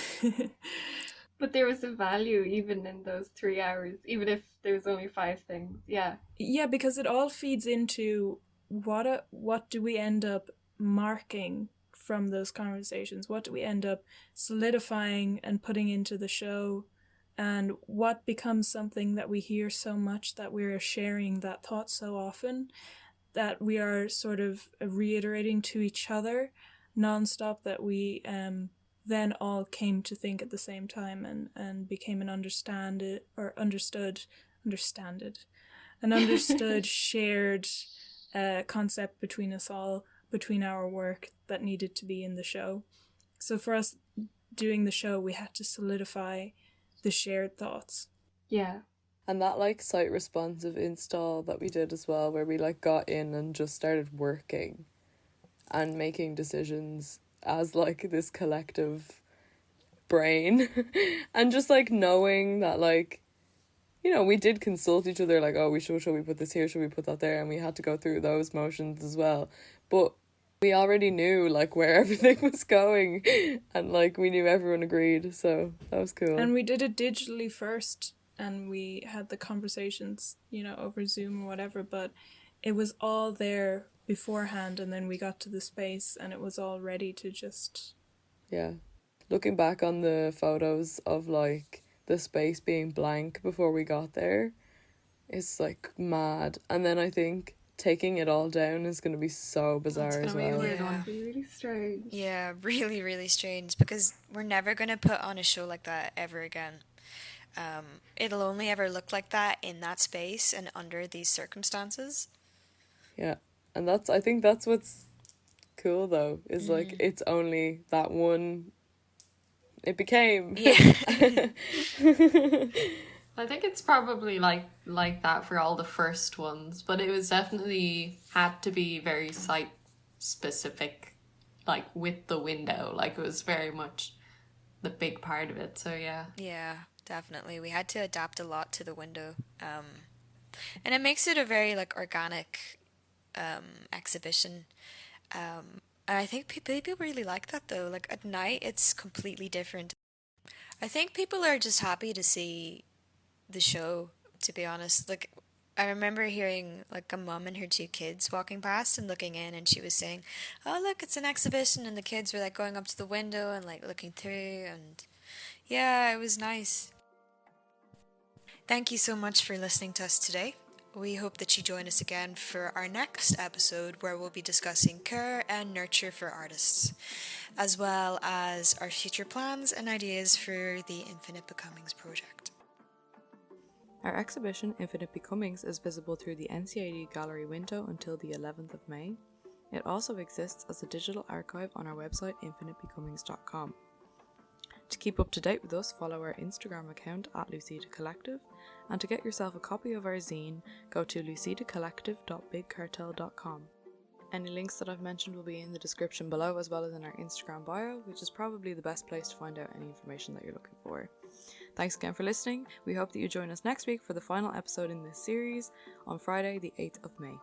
there was a value even in those 3 hours, even if there was only 5 things. Yeah, because it all feeds into what do we end up marking from those conversations? What do we end up solidifying and putting into the show? And what becomes something that we hear so much, that we're sharing that thought so often, that we are sort of reiterating to each other nonstop, that we then all came to think at the same time and became an understood shared concept between us all, between our work, that needed to be in the show. So for us doing the show, we had to solidify the shared thoughts. Yeah. And that like site responsive install that we did as well, where we like got in and just started working and making decisions as like this collective brain and just like knowing that like, we did consult each other, like, oh, should we put this here, should we put that there, and we had to go through those motions as well. But We already knew like where everything was going, and like we knew everyone agreed, so that was cool. And we did it digitally first, and we had the conversations, over Zoom or whatever, but it was all there beforehand, and then we got to the space and it was all ready to just... Yeah. Looking back on the photos of like the space being blank before we got there, it's like mad. And then I think taking it all down is going to be so bizarre as well. It'll be really strange. Yeah, really, really strange, because we're never going to put on a show like that ever again. It'll only ever look like that in that space and under these circumstances. Yeah, and I think that's what's cool though, is like it's only that one it became. Yeah. I think it's probably like that for all the first ones, but it was definitely had to be very site specific, like with the window. Like it was very much the big part of it. So yeah. Yeah, definitely. We had to adapt a lot to the window. And it makes it a very like organic exhibition. And I think people really like that though. Like at night, it's completely different. I think people are just happy to see the show, to be honest. Like I remember hearing like a mum and her two kids walking past and looking in, and she was saying, "Oh, look, it's an exhibition," and the kids were like going up to the window and like looking through, and yeah, it was nice. Thank you so much for listening to us today. We hope that you join us again for our next episode, where we'll be discussing care and nurture for artists, as well as our future plans and ideas for the Infinite Becomings project. Our exhibition Infinite Becomings is visible through the NCAD gallery window until the 11th of May. It also exists as a digital archive on our website infinitebecomings.com. To keep up to date with us, follow our Instagram account at Lucida Collective, and to get yourself a copy of our zine, go to lucidacollective.bigcartel.com. Any links that I've mentioned will be in the description below, as well as in our Instagram bio, which is probably the best place to find out any information that you're looking for. Thanks again for listening. We hope that you join us next week for the final episode in this series on Friday, the 8th of May.